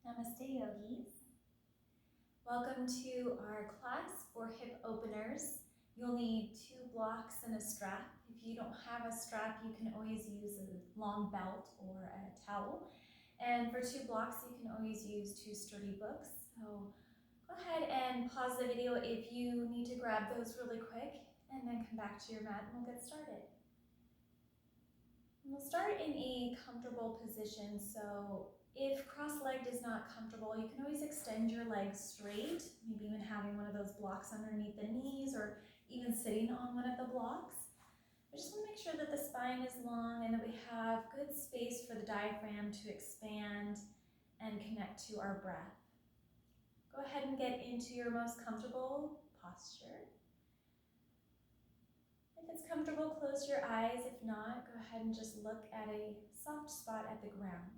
Namaste, yogis. Welcome to our class for hip openers. You'll need 2 blocks and a strap. If you don't have a strap, you can always use a long belt or a towel. And for 2 blocks, you can always use 2 sturdy books. So go ahead and pause the video if you need to grab those really quick, and then come back to your mat and we'll get started. We'll start in a comfortable position. So if cross-legged is not comfortable, you can always extend your legs straight, maybe even having one of those blocks underneath the knees or even sitting on one of the blocks. We just want to make sure that the spine is long and that we have good space for the diaphragm to expand and connect to our breath. Go ahead and get into your most comfortable posture. If it's comfortable, close your eyes. If not, go ahead and just look at a soft spot at the ground.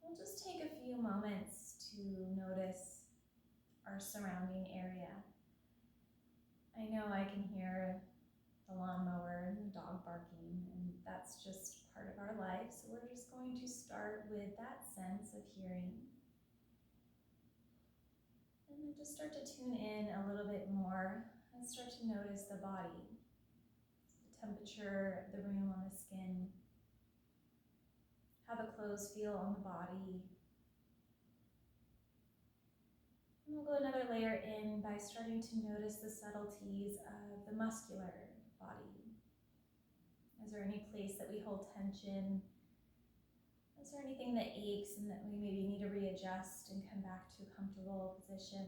We'll just take a few moments to notice our surrounding area. I know I can hear the lawnmower and the dog barking, and that's just part of our life. So we're just going to start with that sense of hearing. And then just start to tune in a little bit more and start to notice the body, the temperature of the room on the skin, how the clothes feel on the body. And we'll go another layer in by starting to notice the subtleties of the muscular body. Is there any place that we hold tension? Is there anything that aches and that we maybe need to readjust and come back to a comfortable position?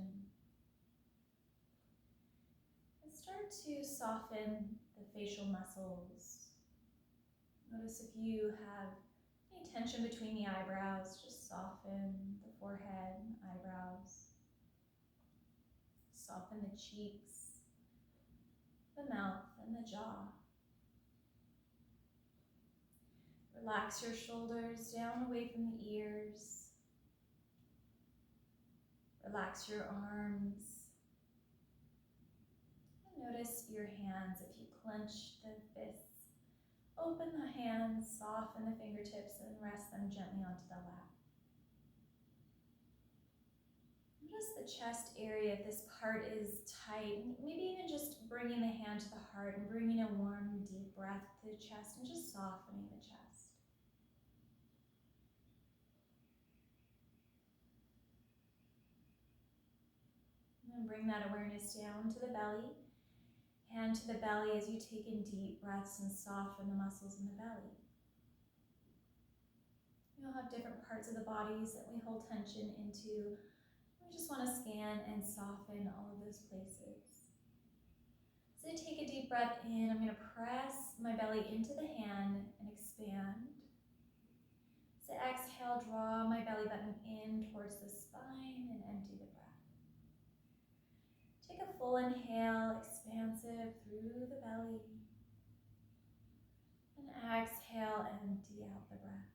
And start to soften the facial muscles. Notice if you have any tension between the eyebrows, just soften the forehead, eyebrows. Soften the cheeks, the mouth, and the jaw. Relax your shoulders down away from the ears. Relax your arms. And notice your hands. If you clench the fists, open the hands, soften the fingertips, and rest them gently onto the lap. Notice the chest area, if this part is tight, maybe even just bringing the hand to the heart and bringing a warm, deep breath to the chest and just softening the chest. And then bring that awareness down to the belly, hand to the belly as you take in deep breaths and soften the muscles in the belly. We all have different parts of the bodies that we hold tension into. We just want to scan and soften all of those places. So take a deep breath in. I'm going to press my belly into the hand and expand. So exhale, draw my belly button in towards the spine and empty the breath. Take a full inhale, expansive through the belly. And exhale, empty out the breath.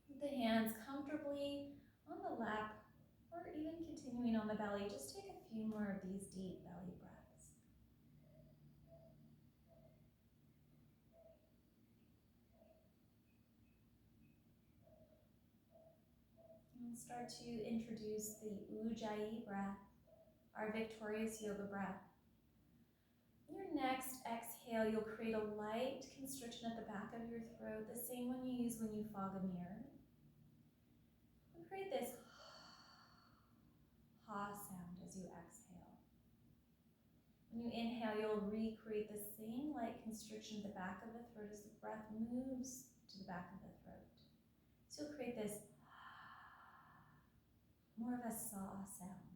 With the hands comfortably on the lap, or even continuing on the belly, just take a few more of these deep belly breaths. And start to introduce the Ujjayi breath, our victorious yoga breath. In your next exhale, you'll create a light constriction at the back of your throat, the same one you use when you fog a mirror. And create this ha sound as you exhale. When you inhale, you'll recreate the same light constriction at the back of the throat as the breath moves to the back of the throat. So you'll create this more of a saw sound.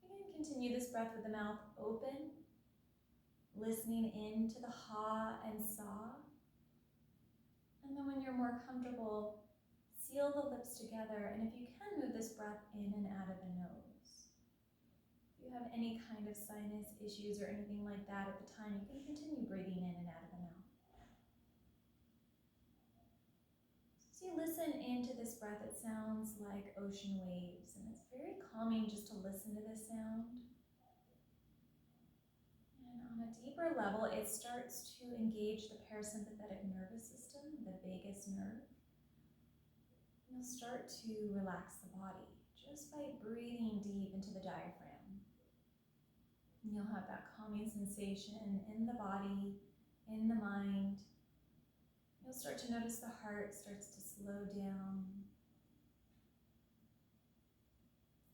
You can continue this breath with the mouth open, listening into the ha and saw. And then when you're more comfortable, seal the lips together, and if you can, move this breath in and out of the nose. If you have any kind of sinus issues or anything like that at the time, you can continue breathing in and out of the mouth. So you listen into this breath, it sounds like ocean waves, and it's very calming just to listen to this sound. And On a deeper level, it starts to engage the parasympathetic nervous system, the vagus nerve. You'll start to relax the body just by breathing deep into the diaphragm. And you'll have that calming sensation in the body, in the mind. You'll start to notice the heart starts to slow down.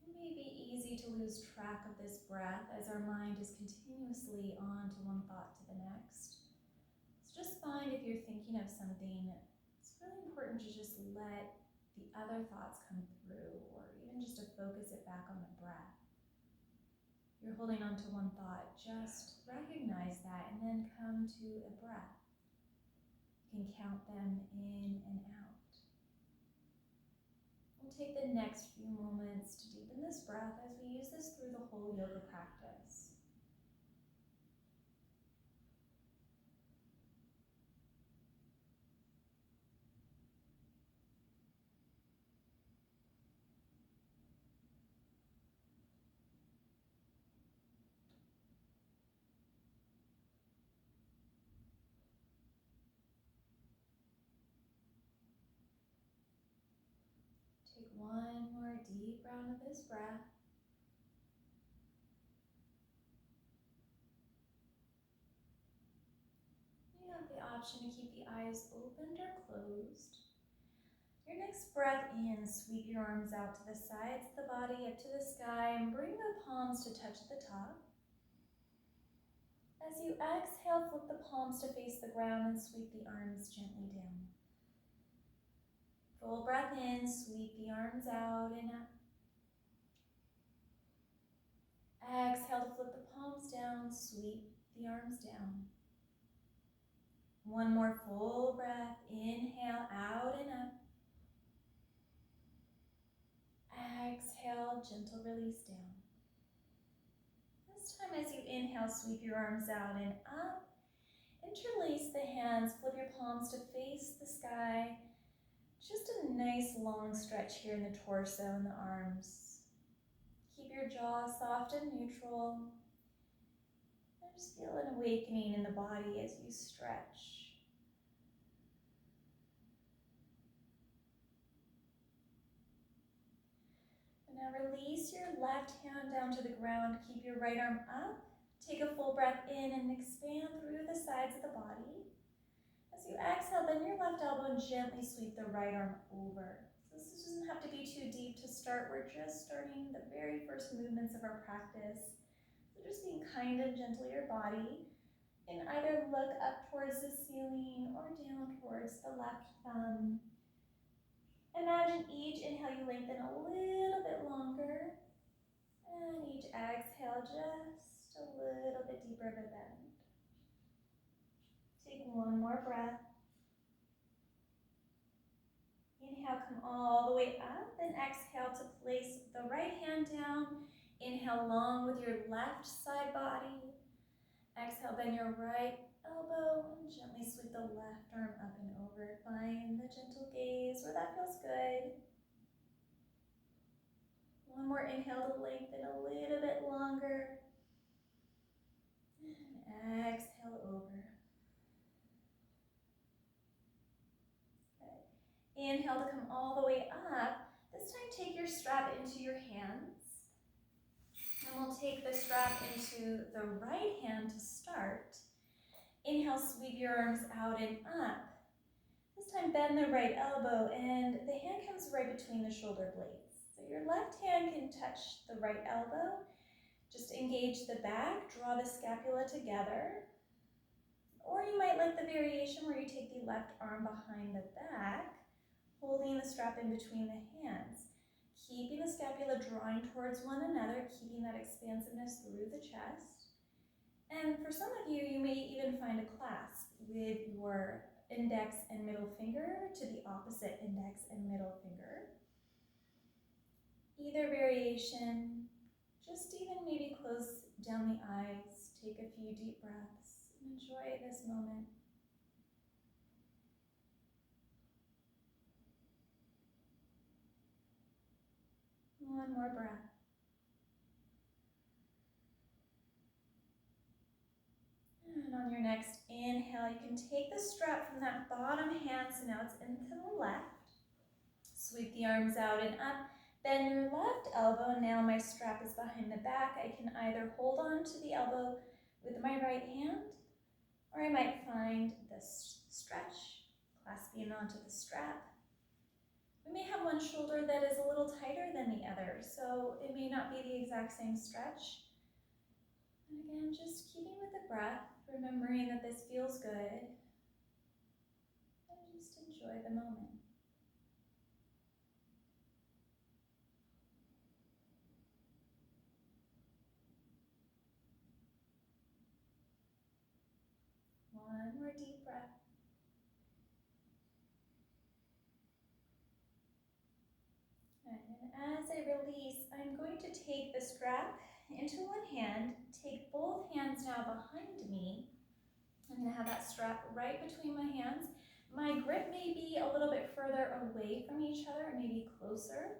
It may be easy to lose track of this breath as our mind is continuously on to one thought to the next. So just find if you're thinking of something, it's really important to just let the other thoughts come through, or even just to focus it back on the breath. If you're holding on to one thought, just recognize that and then come to a breath. You can count them in and out. We'll take the next few moments to deepen this breath as we use this through the whole yoga practice. Take one more deep round of this breath. You have the option to keep the eyes opened or closed. Your next breath in, sweep your arms out to the sides of the body, up to the sky, and bring the palms to touch the top. As you exhale, flip the palms to face the ground and sweep the arms gently down. Full breath in, sweep the arms out and up. Exhale to flip the palms down, sweep the arms down. One more full breath, inhale out and up. Exhale, gentle release down. This time as you inhale, sweep your arms out and up. Interlace the hands, flip your palms to face the sky. Just a nice long stretch here in the torso and the arms. Keep your jaw soft and neutral. And just feel an awakening in the body as you stretch. And now release your left hand down to the ground. Keep your right arm up. Take a full breath in and expand through the sides of the body. As you exhale, bend your left elbow and gently sweep the right arm over. So this doesn't have to be too deep to start. We're just starting the very first movements of our practice. So just being kind and gentle to your body. And either look up towards the ceiling or down towards the left thumb. Imagine each inhale you lengthen a little bit longer. And each exhale just a little bit deeper of a bend. Take one more breath. Inhale, come all the way up, then exhale to place the right hand down. Inhale long with your left side body. Exhale, bend your right elbow and gently sweep the left arm up and over. Find the gentle gaze where that feels good. One more inhale to lengthen a little bit longer. And exhale over. Inhale to come all the way up. This time take your strap into your hands. And we'll take the strap into the right hand to start. Inhale, sweep your arms out and up. This time bend the right elbow and the hand comes right between the shoulder blades. So your left hand can touch the right elbow. Just engage the back, draw the scapula together. Or you might like the variation where you take the left arm behind the back, holding the strap in between the hands, keeping the scapula drawing towards one another, keeping that expansiveness through the chest. And for some of you, you may even find a clasp with your index and middle finger to the opposite index and middle finger. Either variation, just even maybe close down the eyes, take a few deep breaths, and enjoy this moment. One more breath. On your next inhale, you can take the strap from that bottom hand, so now it's into the left. Sweep the arms out and up. Bend your left elbow. Now my strap is behind the back. I can either hold on to the elbow with my right hand, or I might find this stretch, clasping onto the strap. We may have one shoulder that is a little tighter than the other, so it may not be the exact same stretch. And again, just keeping with the breath, remembering that this feels good, and just enjoy the moment. One more deep breath. And as I release, I'm going to take the strap into one hand, take both hands now behind me. I'm going to have that strap right between my hands. My grip may be a little bit further away from each other, maybe closer.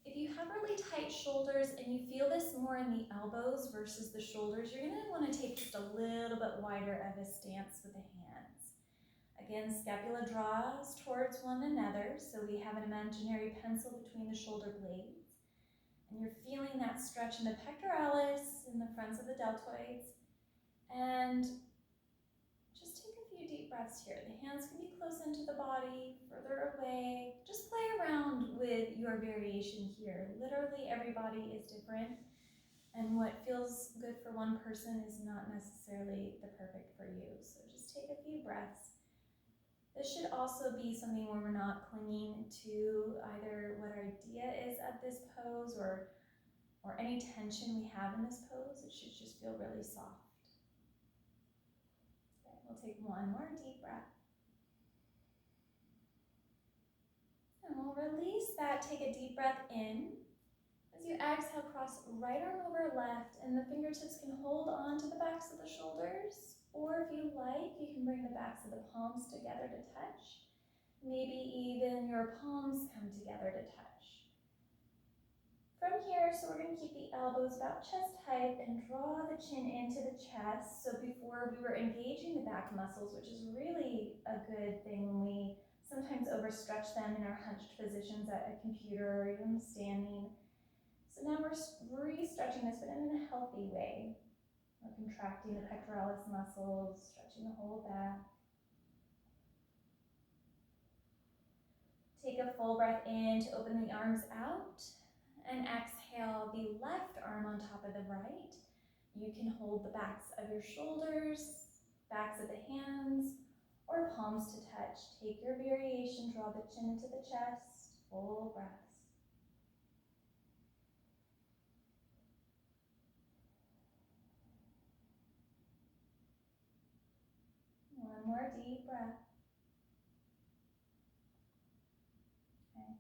If you have really tight shoulders and you feel this more in the elbows versus the shoulders, you're going to want to take just a little bit wider of a stance with the hands. Again, scapula draws towards one another, so we have an imaginary pencil between the shoulder blades. And you're feeling that stretch in the pectoralis, in the fronts of the deltoids. And just take a few deep breaths here. The hands can be close into the body, further away. Just play around with your variation here. Literally, every body is different. And what feels good for one person is not necessarily the perfect for you. So just take a few breaths. This should also be something where we're not clinging to either what our idea is of this pose or any tension we have in this pose. It should just feel really soft. Okay, we'll take one more deep breath. And we'll release that. Take a deep breath in. As you exhale, cross right arm over left, and the fingertips can hold on to the backs of the shoulders. Or if you like, you can bring the backs of the palms together to touch. Maybe even your palms come together to touch. From here, so we're going to keep the elbows about chest height and draw the chin into the chest. So before we were engaging the back muscles, which is really a good thing when we sometimes overstretch them in our hunched positions at a computer or even standing. So now we're re-stretching this, but in a healthy way. We're contracting the pectoralis muscles, stretching the whole back. Take a full breath in to open the arms out, and exhale the left arm on top of the right. You can hold the backs of your shoulders, backs of the hands, or palms to touch. Take your variation, draw the chin into the chest, full breaths. One more deep breath. Okay.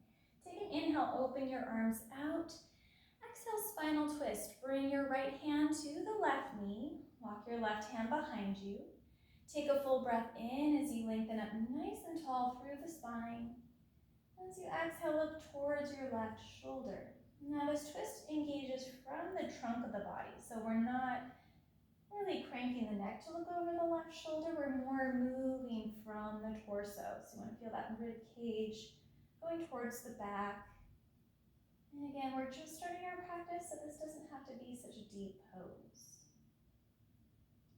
Take an inhale, open your arms out. Exhale, spinal twist. Bring your right hand to the left knee. Walk your left hand behind you. Take a full breath in as you lengthen up nice and tall through the spine. As you exhale, look towards your left shoulder. Now this twist engages from the trunk of the body, so we're not really cranking the neck to look over the left shoulder. We're more moving from the torso. So you want to feel that rib cage going towards the back. And again, we're just starting our practice, so this doesn't have to be such a deep pose.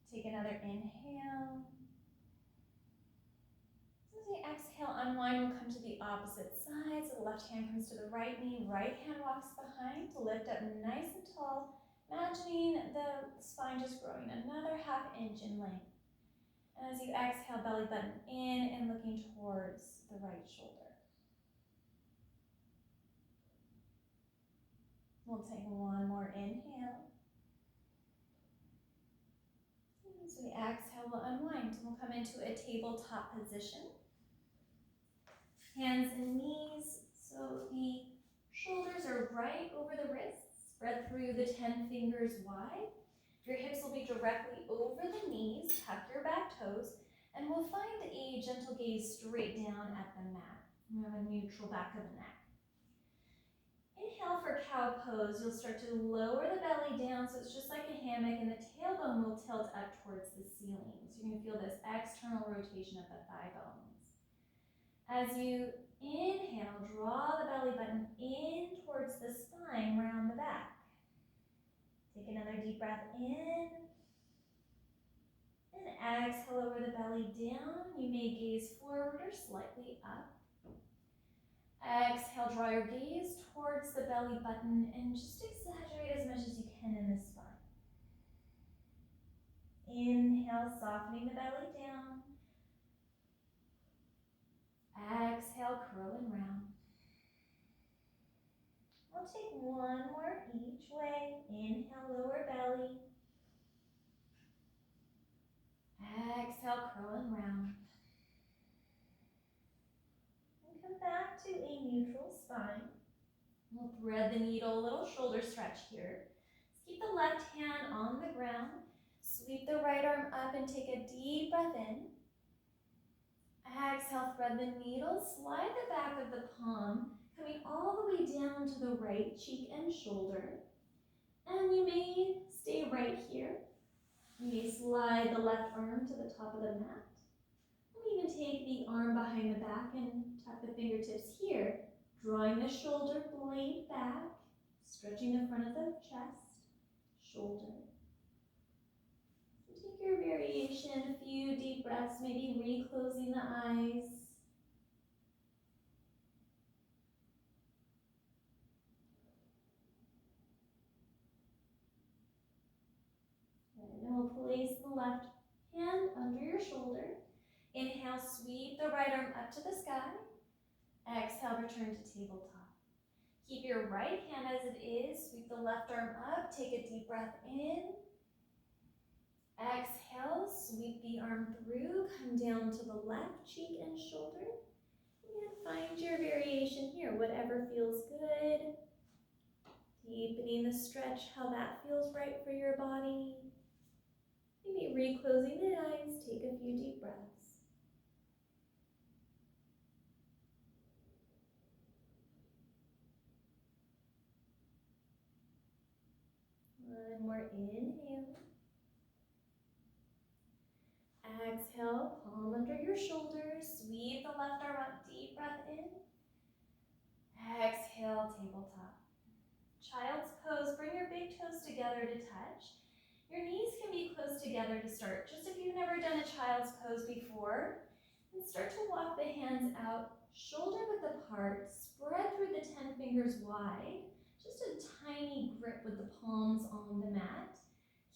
Take another inhale. As you exhale, unwind, we'll come to the opposite side. So the left hand comes to the right knee, right hand walks behind to lift up nice and tall, imagining the spine just growing another ½ inch in length. And as you exhale, belly button in and looking towards the right shoulder. We'll take one more inhale. As we exhale, we'll unwind and we'll come into a tabletop position. Hands and knees, so the shoulders are right over the wrists, spread through the 10 fingers wide. Your hips will be directly over the knees, tuck your back toes, and we'll find a gentle gaze straight down at the mat. We have a neutral back of the neck. inhale for cow pose, you'll start to lower the belly down so it's just like a hammock, and the tailbone will tilt up towards the ceiling. So you're going to feel this external rotation of the thigh bones. As you inhale, draw the belly button in towards the spine, round the back. Take another deep breath in. And exhale over the belly down. You may gaze forward or slightly up. Exhale, draw your gaze towards the belly button and just exaggerate as much as you can in the spine. Inhale, softening the belly down. Exhale, curl and round. We'll take one more each way. Inhale, lower belly. Exhale, curl and round. And come back to a neutral spine. We'll thread the needle, a little shoulder stretch here. Let's keep the left hand on the ground. Sweep the right arm up and take a deep breath in. Exhale, thread the needle, slide the back of the palm, coming all the way down to the right cheek and shoulder. And you may stay right here. You may slide the left arm to the top of the mat. Or even take the arm behind the back and tuck the fingertips here, drawing the shoulder blade back, stretching the front of the chest, shoulder. So take your variation, a few deep breaths, maybe reclosing the eyes. And then we'll place the left hand under your shoulder. Inhale, sweep the right arm up to the sky. Exhale, return to tabletop. Keep your right hand as it is. Sweep the left arm up. Take a deep breath in. Exhale, sweep the arm through. Come down to the left cheek and shoulder. And find your variation here, whatever feels good. Deepening the stretch, how that feels right for your body. Maybe reclosing the eyes. Take a few deep breaths. One more inhale. Exhale, palm under your shoulders. Sweep the left arm up, deep breath in. Exhale, tabletop. Child's pose, bring your big toes together to touch. Your knees can be close together to start. Just if you've never done a child's pose before, and start to walk the hands out, shoulder width apart, spread through the 10 fingers wide. Just a tiny grip with the palms on the mat.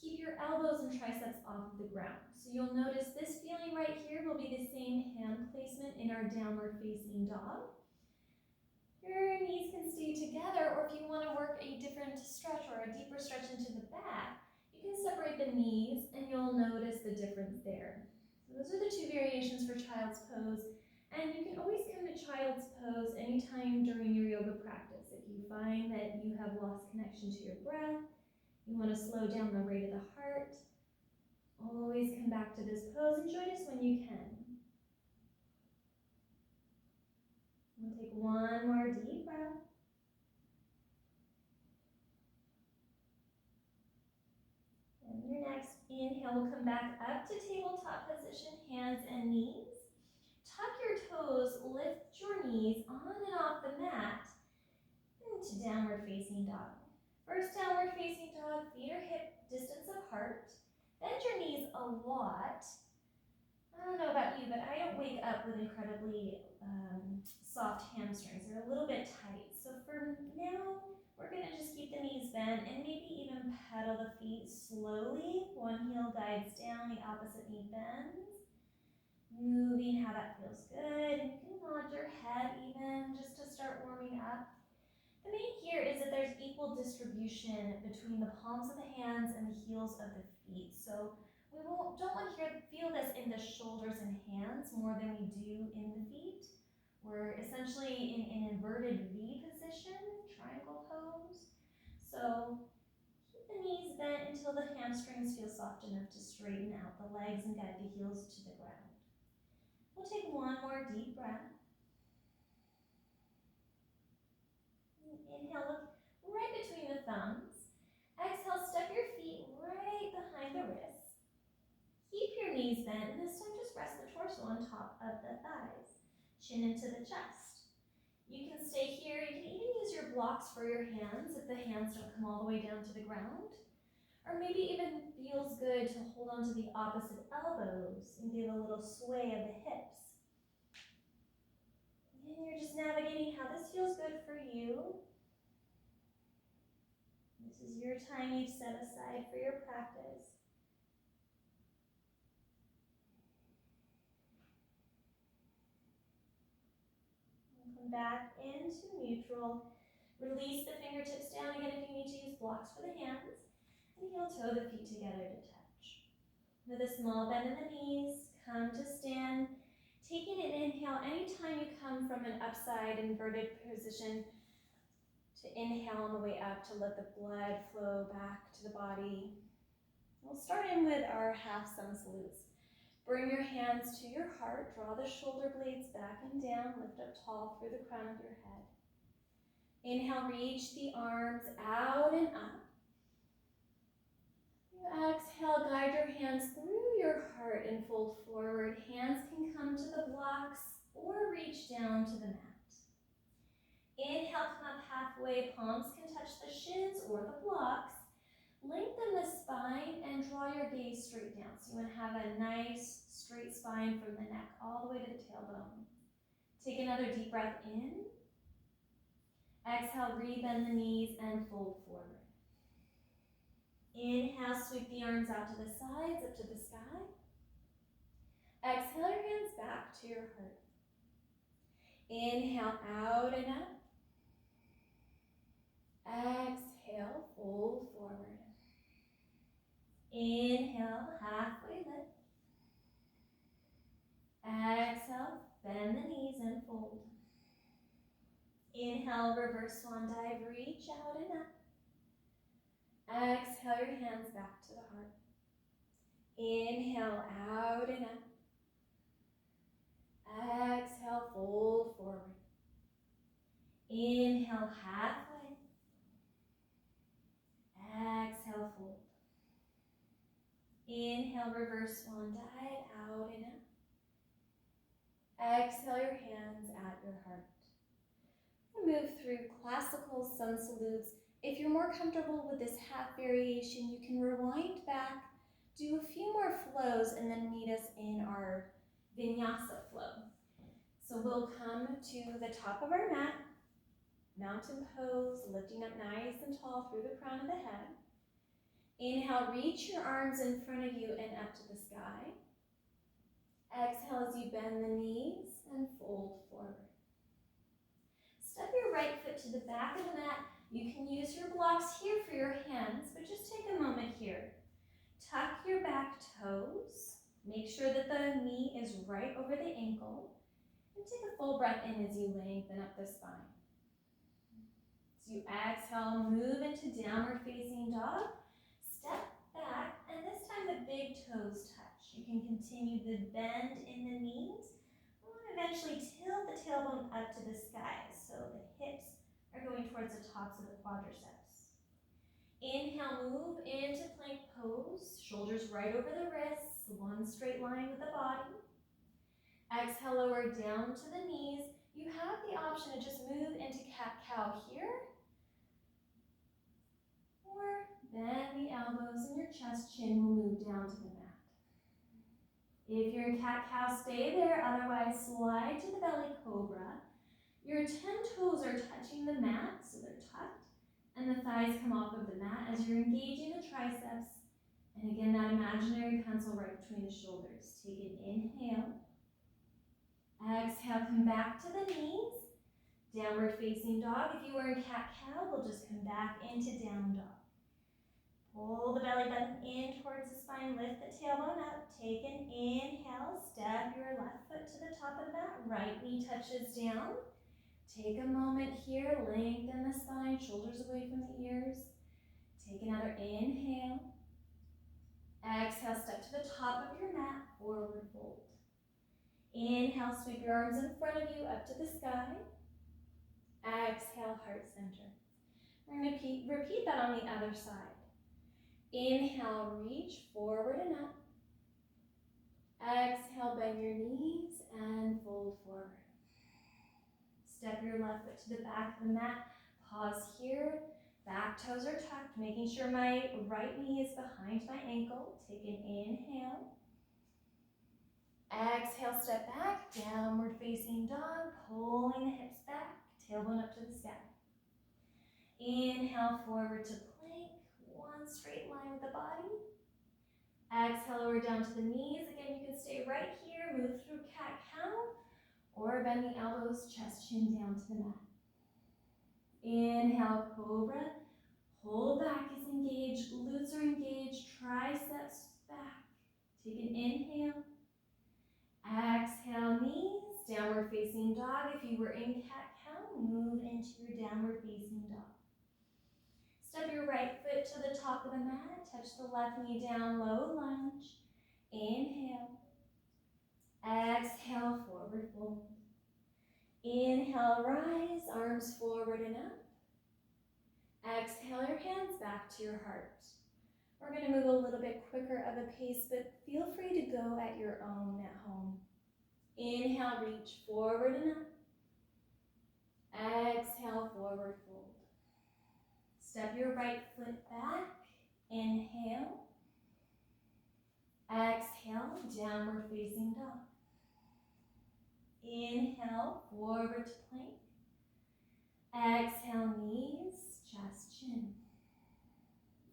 Keep your elbows and triceps off of the ground. So you'll notice this feeling right here will be the same hand placement in our downward facing dog. Your knees can stay together, or if you want to work a different stretch or a deeper stretch into the back, you can separate the knees and you'll notice the difference there. So those are the two variations for child's pose. And you can always come to child's pose anytime during your yoga practice. If you find that you have lost connection to your breath, you want to slow down the rate of the heart, always come back to this pose and join us when you can. We'll take one more deep breath. And your next inhale will come back up to tabletop position, hands and knees. Tuck your toes, lift your knees on and off the mat into downward facing dog. First downward facing dog, feet are hip distance apart. Bend your knees a lot. I don't know about you, but I don't wake up with incredibly soft hamstrings. They're a little bit tight. So for now, we're going to just keep the knees bent and maybe even pedal the feet slowly. One heel guides down, the opposite knee bends. Moving how that feels good. And you can nod your head even just to start warming up. The main here is that there's equal distribution between the palms of the hands and the heels of the feet. So we don't want to feel this in the shoulders and hands more than we do in the feet. We're essentially in an inverted V position, triangle pose. So keep the knees bent until the hamstrings feel soft enough to straighten out the legs and guide the heels to the ground. We'll take one more deep breath. Inhale, look thumbs. Exhale, step your feet right behind the wrists. Keep your knees bent, and this time just rest the torso on top of the thighs. Chin into the chest. You can stay here. You can even use your blocks for your hands if the hands don't come all the way down to the ground. Or maybe even feels good to hold on to the opposite elbows and give a little sway of the hips. And you're just navigating how this feels good for you. This is your time you've set aside for your practice. And come back into neutral. Release the fingertips down again if you need to use blocks for the hands. And heel toe the feet together to touch. With a small bend in the knees, come to stand. Taking an inhale, anytime you come from an upside inverted position, to inhale on the way up to let the blood flow back to the body. We'll start in with our half sun salutes. Bring your hands to your heart, draw the shoulder blades back and down, lift up tall through the crown of your head. Inhale, reach the arms out and up. You exhale, guide your hands through your heart and fold forward. Hands can come to the blocks or reach down to the mat. Inhale, come up halfway, palms can touch the shins or the blocks. Lengthen the spine and draw your gaze straight down. So you want to have a nice straight spine from the neck all the way to the tailbone. Take another deep breath in. Exhale, rebend the knees and fold forward. Inhale, sweep the arms out to the sides, up to the sky. Exhale your hands back to your heart. Inhale, out and up. Exhale, fold forward. Inhale, halfway lift. Exhale, bend the knees and fold. Inhale, reverse swan dive, reach out and up. Exhale your hands back to the heart. Inhale, out and up. Exhale, fold forward. Inhale, halfway. Exhale, fold. Inhale, reverse swan dive, out and up. Exhale your hands at your heart. We'll move through classical sun salutes. If you're more comfortable with this half variation, you can rewind back, do a few more flows, and then meet us in our vinyasa flow. So we'll come to the top of our mat, mountain pose, lifting up nice and tall through the crown of the head. Inhale, reach your arms in front of you and up to the sky. Exhale as you bend the knees and fold forward. Step your right foot to the back of the mat. You can use your blocks here for your hands, but just take a moment here. Tuck your back toes. Make sure that the knee is right over the ankle. And take a full breath in as you lengthen up the spine. As you exhale, move into downward facing dog. Step back, and this time the big toes touch. You can continue the bend in the knees. Eventually tilt the tailbone up to the sky so the hips are going towards the tops of the quadriceps. Inhale, move into plank pose, shoulders right over the wrists, one straight line with the body. Exhale, lower down to the knees. You have the option to just move into cat-cow here, or bend the elbows and your chest chin will move down to the mat. If you're in cat-cow, stay there, otherwise slide to the belly cobra. Your 10 toes are touching the mat, so they're tucked, and the thighs come off of the mat as you're engaging the triceps. And again, that imaginary pencil right between the shoulders. Take an inhale. Exhale, come back to the knees. Downward facing dog. If you were in cat-cow, we'll just come back into down dog. Pull the belly button in towards the spine, lift the tailbone up, take an inhale, step your left foot to the top of the mat, right knee touches down. Take a moment here, lengthen the spine, shoulders away from the ears. Take another inhale. Exhale, step to the top of your mat, forward fold. Inhale, sweep your arms in front of you, up to the sky. Exhale, heart center. We're going to repeat that on the other side. Inhale, reach forward and up. Exhale, bend your knees and fold forward. Step your left foot to the back of the mat. Pause here. Back toes are tucked, making sure my right knee is behind my ankle. Take an inhale. Exhale, step back, downward facing dog, pulling the hips back, tailbone up to the sky. Inhale, forward to plank, one straight line with the body. Exhale, lower down to the knees. Again, you can stay right here, move through cat-cow, or bend the elbows, chest, chin down to the mat. Inhale, cobra. Whole back is engaged, glutes are engaged, triceps back. Take an inhale. Exhale, knees, downward facing dog. If you were in cat-cow, move into your downward facing dog. Step your right foot to the top of the mat, touch the left knee down, low lunge. Inhale. Exhale, forward fold. Inhale, rise, arms forward and up. Exhale, your hands back to your heart. We're going to move a little bit quicker of a pace, but feel free to go at your own at home. Inhale, reach forward and up. Exhale, forward fold. Step your right foot back. Inhale. Exhale, downward facing dog. Inhale, forward to plank. Exhale, knees, chest, chin.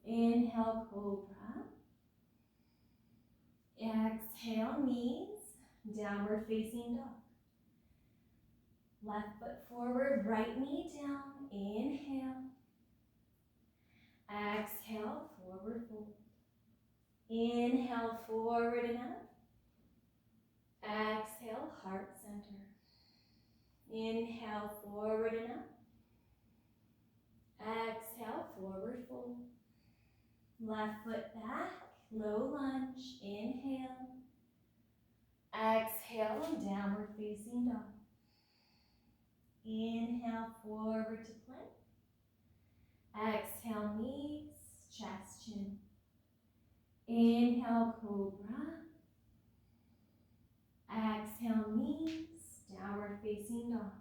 Inhale, cobra. Exhale, knees, downward facing dog. Left foot forward, right knee down. Inhale. Exhale, forward fold. Inhale, forward and up. Exhale, heart center. Inhale, forward and up. Exhale, forward fold. Left foot back, low lunge. Inhale. Exhale, downward facing dog. Inhale, forward to plank. Exhale, knees, chest, chin. Inhale, cobra. Exhale, knees, downward facing dog.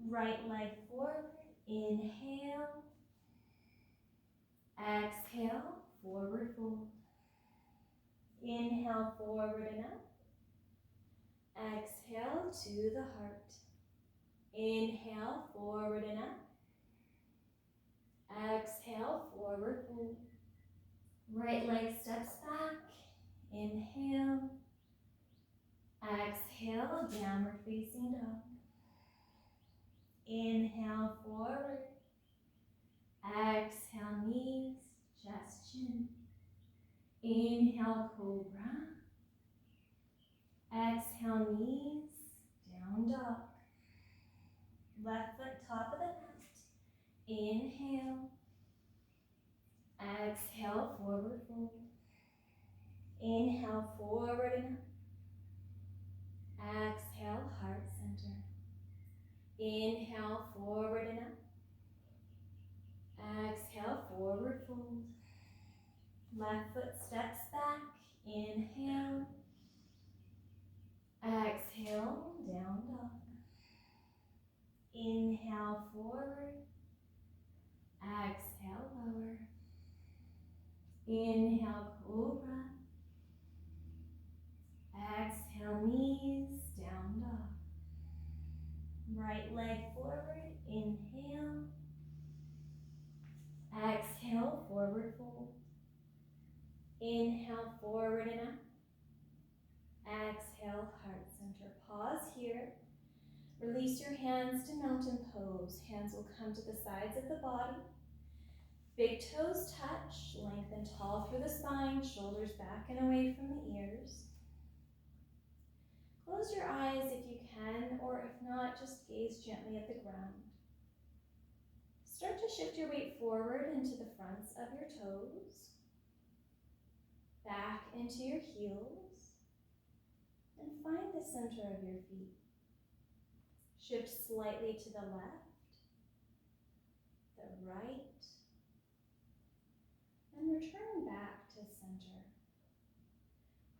Right leg forward. Inhale. Exhale, forward fold. Inhale, forward and up. Exhale to the heart. Inhale, forward and up. Exhale, forward fold. Right leg steps back. Inhale. Exhale, downward facing dog. Inhale, forward. Exhale, knees, chest, chin. Inhale, cobra. Exhale, knees, down dog. Left foot top of the mat. Inhale. Exhale, forward fold. Inhale, forward and up. Exhale, heart center. Inhale, forward and up. Exhale, forward fold. Left foot steps back. Inhale. Exhale, down dog. Inhale, forward. Exhale, lower. Inhale, cobra. Exhale, knees, down dog. Right leg forward. Inhale. Exhale, forward fold. Inhale, forward and up. Exhale, heart center. Pause here. Release your hands to mountain pose. Hands will come to the sides of the body. Big toes touch. Lengthen tall through the spine. Shoulders back and away from the ears. Close your eyes if you can, or if not, just gaze gently at the ground. Start to shift your weight forward into the fronts of your toes, back into your heels, and find the center of your feet. Shift slightly to the left, the right, and return back to center.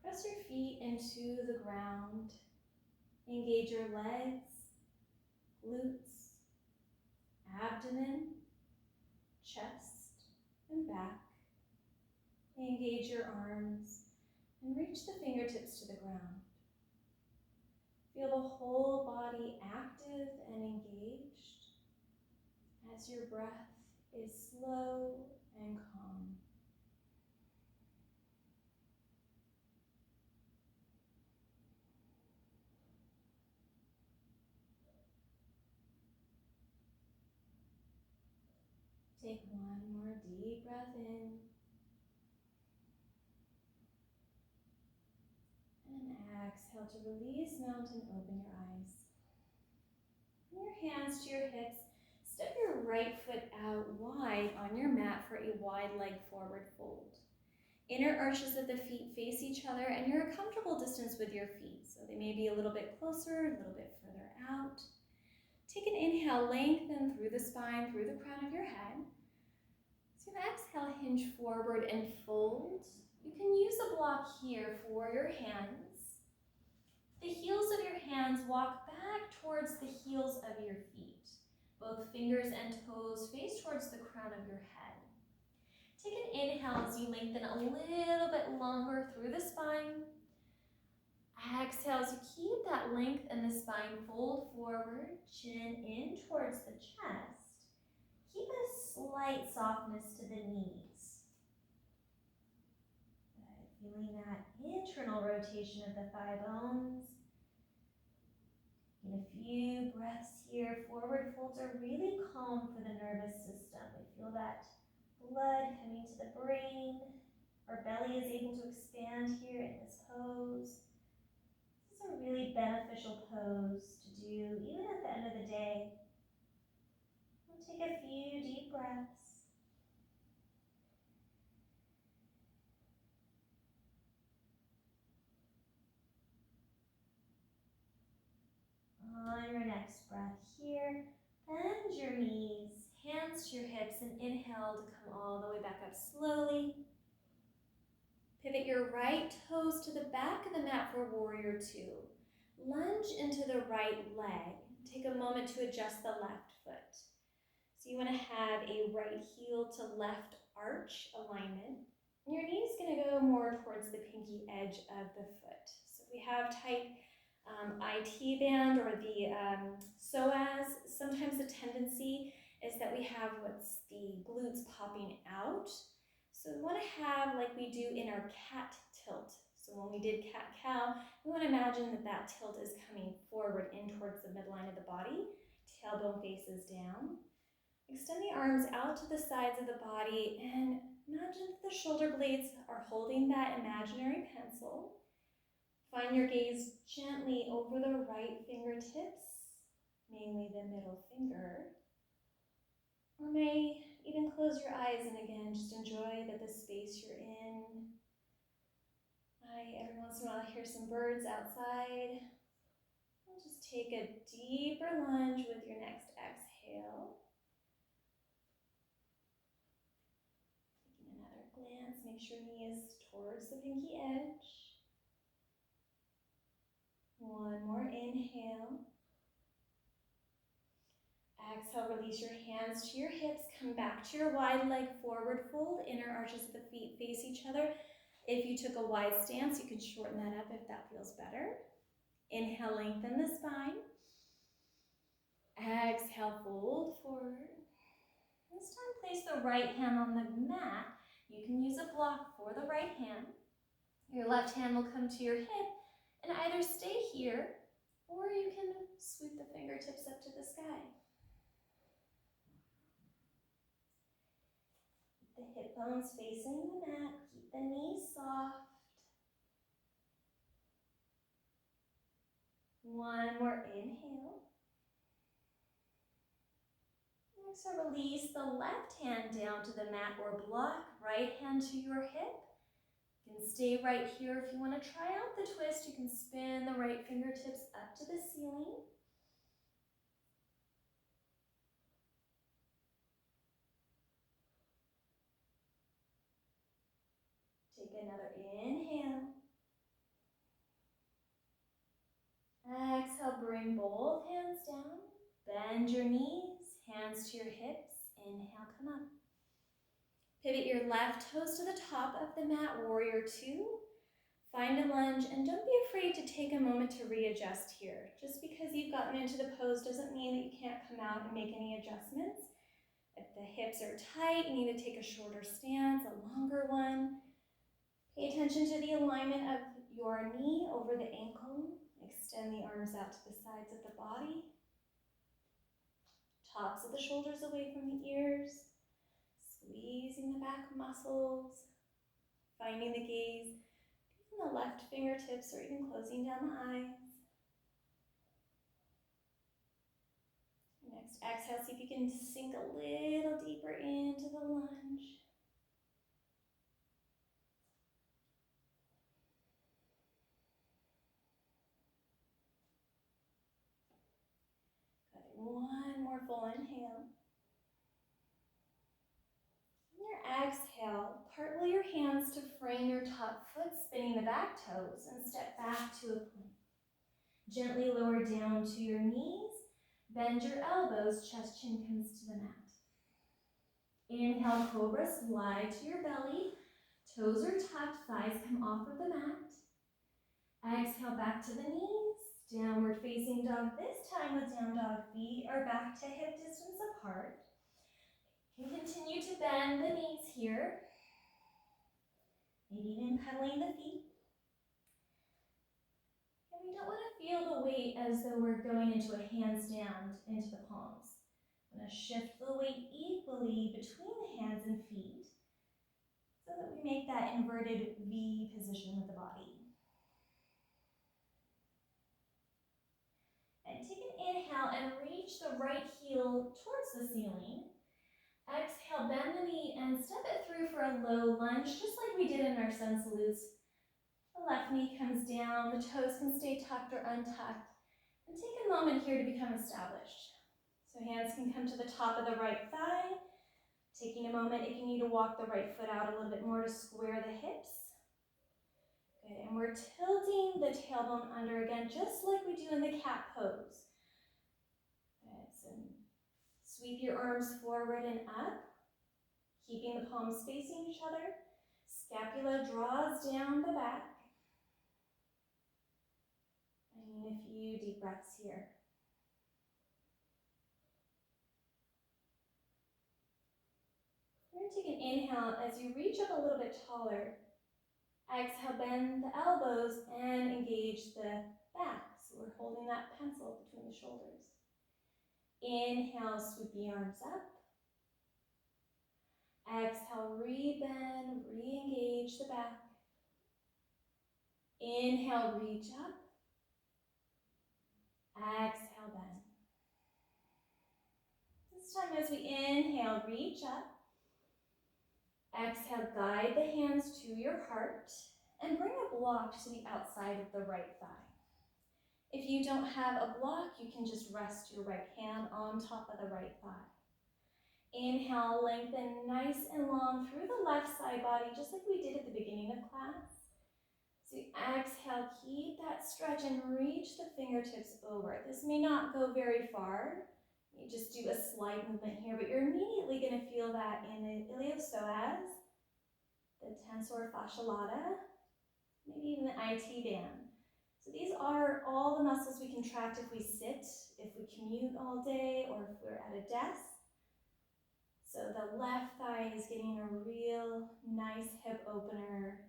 Press your feet into the ground. Engage your legs, glutes, abdomen, chest, and back. Engage your arms and reach the fingertips to the ground. Feel the whole body active and engaged as your breath is slow and calm. Take one more deep breath in and exhale to release, mount, and open your eyes. Bring your hands to your hips. Step your right foot out wide on your mat for a wide leg forward fold. Inner arches of the feet face each other, and you're a comfortable distance with your feet. So they may be a little bit closer, a little bit further out. Take an inhale, lengthen through the spine, through the crown of your head. So exhale, hinge forward and fold. You can use a block here for your hands. The heels of your hands walk back towards the heels of your feet. Both fingers and toes face towards the crown of your head. Take an inhale as you lengthen a little bit longer through the spine. Exhale as you keep that length in the spine, fold forward, chin in towards the chest. Keep a slight softness to the knees. Good. Feeling that internal rotation of the thigh bones. In a few breaths here, forward folds are really calm for the nervous system. We feel that blood coming to the brain. Our belly is able to expand here in this pose. This is a really beneficial pose to do even at the end of the day. We'll take a few deep breaths. On your next breath here, bend your knees, hands to your hips, and inhale to come all the way back up slowly. Pivot your right toes to the back of the mat for warrior two. Lunge into the right leg. Take a moment to adjust the left foot. So you want to have a right heel to left arch alignment. And your knee is going to go more towards the pinky edge of the foot. So we have type IT band or the psoas. Sometimes the tendency is that we have what's the glutes popping out. So we want to have like we do in our cat tilt. So when we did cat-cow, we want to imagine that that tilt is coming forward in towards the midline of the body. Tailbone faces down. Extend the arms out to the sides of the body and imagine that the shoulder blades are holding that imaginary pencil. Find your gaze gently over the right fingertips, mainly the middle finger. Or may even close your eyes and again, just enjoy that the space you're in. Every once in a while I hear some birds outside. We'll just take a deeper lunge with your next exhale. Taking another glance, make sure knee is towards the pinky edge. One more inhale. Exhale, release your hands to your hips. Come back to your wide leg forward fold. Inner arches of the feet face each other. If you took a wide stance, you can shorten that up if that feels better. Inhale, lengthen the spine. Exhale, fold forward. This time, place the right hand on the mat. You can use a block for the right hand. Your left hand will come to your hip and either stay here or you can sweep the fingertips up to the sky. Keep the hip bones facing the mat. Keep the knees soft. One more inhale. So release the left hand down to the mat or block, right hand to your hip. You can stay right here. If you want to try out the twist, you can spin the right fingertips up to the ceiling. Take another inhale. Exhale, bring both hands down. Bend your knees, hands to your hips. Inhale, come up. Pivot your left toes to the top of the mat, warrior two. Find a lunge, and don't be afraid to take a moment to readjust here. Just because you've gotten into the pose doesn't mean that you can't come out and make any adjustments. If the hips are tight, you need to take a shorter stance, a longer one. Pay attention to the alignment of your knee over the ankle. Extend the arms out to the sides of the body. Tops of the shoulders away from the ears. Squeezing the back muscles. Finding the gaze in the left fingertips or even closing down the eyes. Next exhale, see if you can sink a little deeper into the lunge. Good. One more full inhale. On your exhale, partwheel your hands to frame your top foot, spinning the back toes, and step back to a plank. Gently lower down to your knees. Bend your elbows, chest chin comes to the mat. Inhale, cobra, slide to your belly. Toes are tucked, thighs come off of the mat. Exhale, back to the knees. Downward facing dog, this time with down dog feet are back to hip distance apart. You can continue to bend the knees here. Maybe even pedaling the feet. And we don't want to feel the weight as though we're going into a handstand into the palms. I'm going to shift the weight equally between the hands and feet so that we make that inverted V position with the body. And take an inhale and reach the right heel towards the ceiling. Exhale, bend the knee and step it through for a low lunge, just like we did in our sun salutes. The left knee comes down, the toes can stay tucked or untucked. And take a moment here to become established. So hands can come to the top of the right thigh. Taking a moment if you need to walk the right foot out a little bit more to square the hips. Good, and we're tilting the tailbone under again, just like we do in the cat pose. Good, so sweep your arms forward and up, keeping the palms facing each other. Scapula draws down the back. And a few deep breaths here. We're going to take an inhale as you reach up a little bit taller. Exhale, bend the elbows and engage the back. So we're holding that pencil between the shoulders. Inhale, sweep the arms up. Exhale, re-bend, re-engage the back. Inhale, reach up. Exhale, bend. This time as we inhale, reach up. Exhale, guide the hands to your heart and bring a block to the outside of the right thigh. If you don't have a block, you can just rest your right hand on top of the right thigh. Inhale, lengthen nice and long through the left side body, just like we did at the beginning of class. So exhale, keep that stretch and reach the fingertips over. This may not go very far. You just do a slight movement here, but you're immediately going to feel that in the iliopsoas, the tensor fasciae lata, maybe even the IT band. So these are all the muscles we contract if we sit, if we commute all day, or if we're at a desk. So the left thigh is getting a real nice hip opener.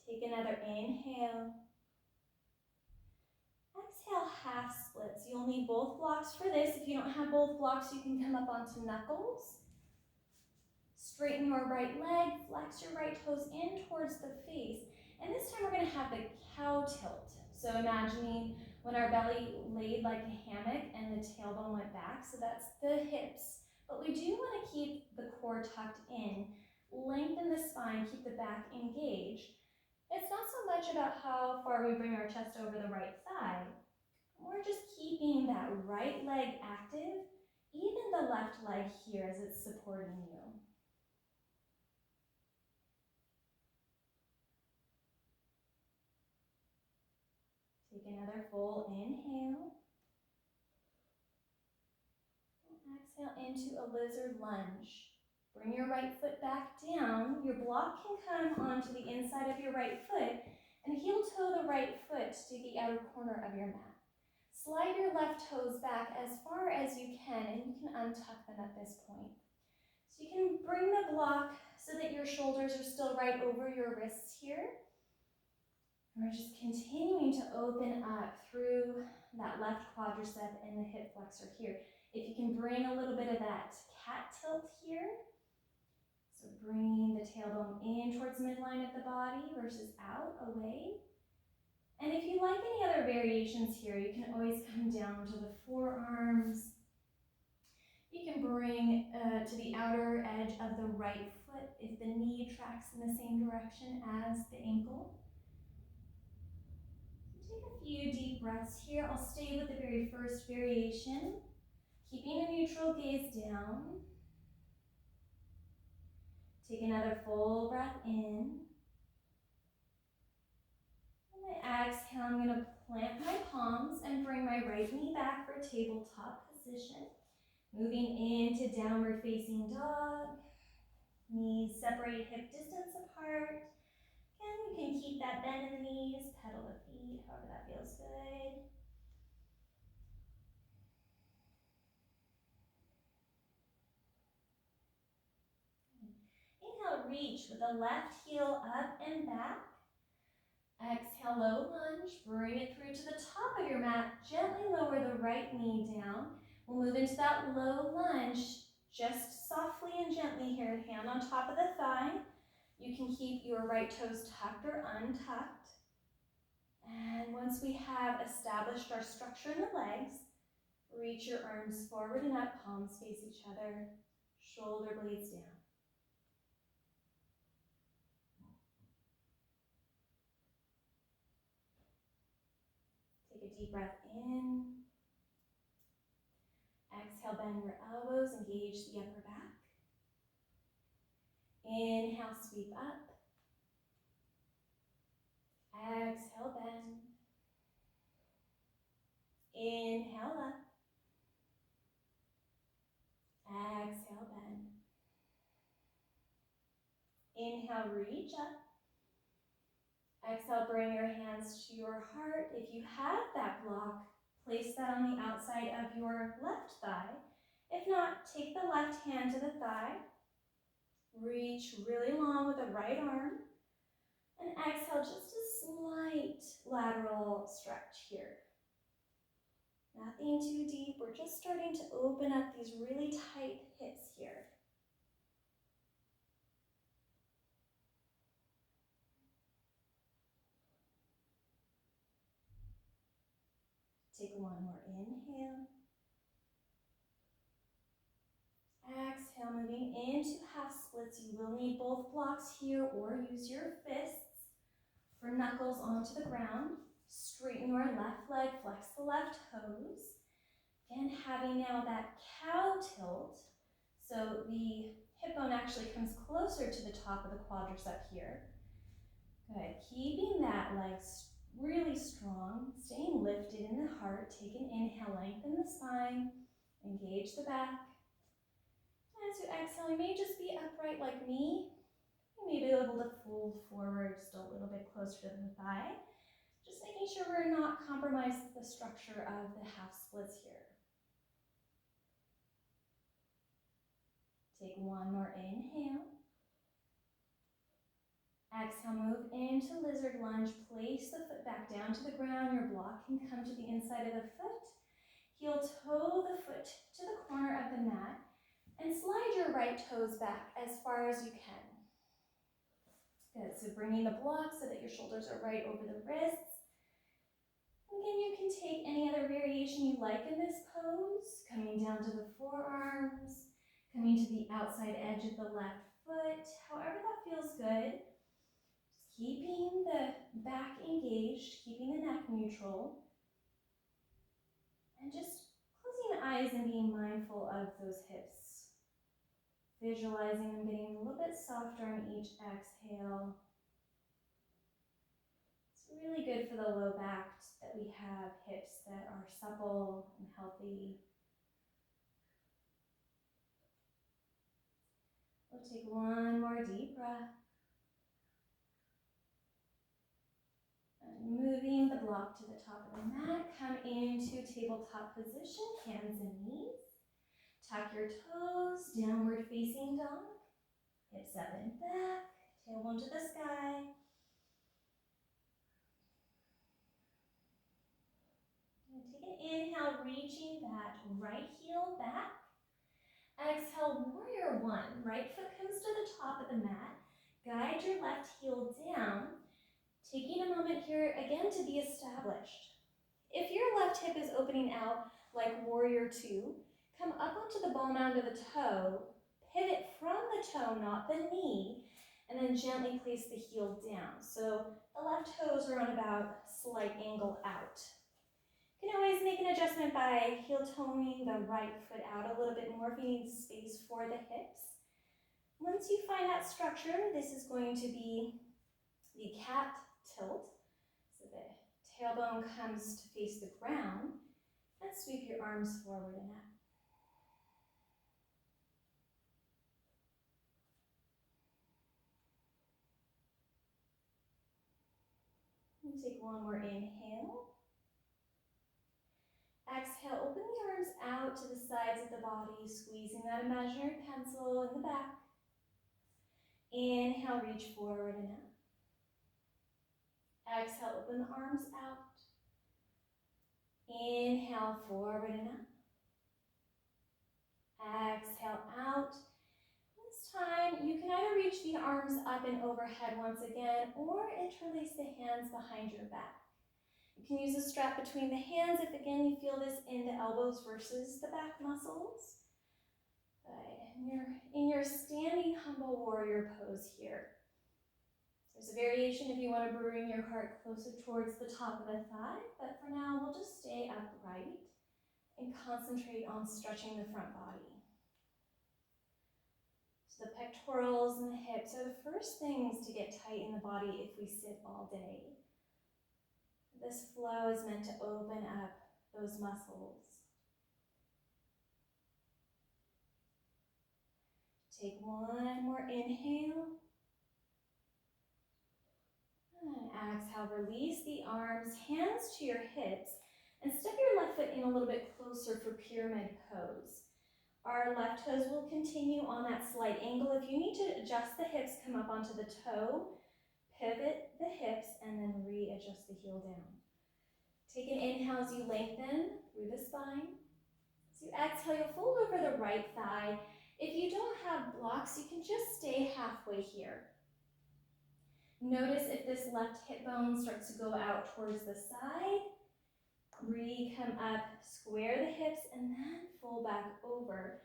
Take another inhale. Exhale, half splits. You'll need both blocks for this. If you don't have both blocks, you can come up onto knuckles. Straighten your right leg, flex your right toes in towards the face. And this time we're going to have the cow tilt. So imagining when our belly laid like a hammock and the tailbone went back. So that's the hips. But we do want to keep the core tucked in. Lengthen the spine, keep the back engaged. It's not so much about how far we bring our chest over the right thigh. We're just keeping that right leg active, even the left leg here as it's supporting you. another full inhale. Exhale into a lizard lunge. Bring your right foot back down. Your block can come onto the inside of your right foot and heel toe the right foot to the outer corner of your mat. Slide your left toes back as far as you can, and you can untuck them at this point. So you can bring the block so that your shoulders are still right over your wrists here. And we're just continuing to open up through that left quadricep and the hip flexor here. If you can bring a little bit of that cat tilt here. So bringing the tailbone in towards the midline of the body versus out, away. And if you like any other variations here, you can always come down to the forearms. You can bring to the outer edge of the right foot if the knee tracks in the same direction as the ankle. Take a few deep breaths here. I'll stay with the very first variation, keeping a neutral gaze down. Take another full breath in. On my exhale, I'm going to plant my palms and bring my right knee back for tabletop position. Moving into downward facing dog. Knees separate hip distance apart. Again, you can keep that bend in the knees, pedal the feet, however that feels good. Inhale, reach with the left heel up and back. Exhale, low lunge, bring it through to the top of your mat. Gently lower the right knee down. We'll move into that low lunge, just softly and gently here, hand on top of the thigh. You can keep your right toes tucked or untucked. And once we have established our structure in the legs, reach your arms forward and up, palms face each other, shoulder blades down. Take a deep breath in. Exhale, bend your elbows, engage the upper back. Inhale, sweep up. Exhale, bend. Inhale, up. Exhale, bend. Inhale, reach up. Exhale, bring your hands to your heart. If you have that block, place that on the outside of your left thigh. If not, take the left hand to the thigh. Reach really long with the right arm. And exhale, just a slight lateral stretch here. Nothing too deep. We're just starting to open up these really tight hips here. Take one more inhale. Exhale, moving into half splits. You will need both blocks here or use your fists for knuckles onto the ground. Straighten your left leg, flex the left toes. Again, having now that cow tilt. So the hip bone actually comes closer to the top of the quadricep here. Good, keeping that leg really strong, staying lifted in the heart. Take an inhale, lengthen the spine, engage the back. As you exhale, you may just be upright like me. You may be able to fold forward just a little bit closer to the thigh. Just making sure we're not compromising the structure of the half splits here. Take one more inhale. Exhale, move into lizard lunge. Place the foot back down to the ground. Your block can come to the inside of the foot. Heel toe the foot to the corner of the mat. And slide your right toes back as far as you can. Good, so bringing the block so that your shoulders are right over the wrists. Again, you can take any other variation you like in this pose. Coming down to the forearms, coming to the outside edge of the left foot, however that feels good. Just keeping the back engaged, keeping the neck neutral. And just closing the eyes and being mindful of those hips. Visualizing them getting a little bit softer on each exhale. It's really good for the low back that that we have hips that are supple and healthy. We'll take one more deep breath. And moving the block to the top of the mat, come into tabletop position, hands and knees. Tuck your toes, downward facing dog. Hips up and back, tailbone to the sky. And take an inhale, reaching that right heel back. Exhale, warrior one. Right foot comes to the top of the mat. Guide your left heel down. Taking a moment here again to be established. If your left hip is opening out like warrior two, come up onto the ball mound of the toe, pivot from the toe, not the knee, and then gently place the heel down. So the left toes are on about slight angle out. You can always make an adjustment by heel toeing the right foot out a little bit more if you need space for the hips. Once you find that structure, this is going to be the cat tilt. So the tailbone comes to face the ground, and sweep your arms forward and up. And take one more inhale. Exhale, open the arms out to the sides of the body, squeezing that imaginary pencil in the back. Inhale, reach forward and up. Exhale, open the arms out. Inhale, forward and up. Exhale, out. This time, you can either reach the arms up and overhead once again, or interlace the hands behind your back. You can use a strap between the hands if, again, you feel this in the elbows versus the back muscles. But in your standing humble warrior pose here. There's a variation if you want to bring your heart closer towards the top of the thigh, but for now, we'll just stay upright and concentrate on stretching the front body. So the pectorals and the hips are the first things to get tight in the body if we sit all day. This flow is meant to open up those muscles. Take one more inhale. And exhale, release the arms, hands to your hips, and step your left foot in a little bit closer for pyramid pose. Our left toes will continue on that slight angle. If you need to adjust the hips, come up onto the toe, pivot the hips, and then readjust the heel down. Take an inhale as you lengthen through the spine. As you exhale, you'll fold over the right thigh. If you don't have blocks, you can just stay halfway here. Notice if this left hip bone starts to go out towards the side. Come up, square the hips, and then fold back over.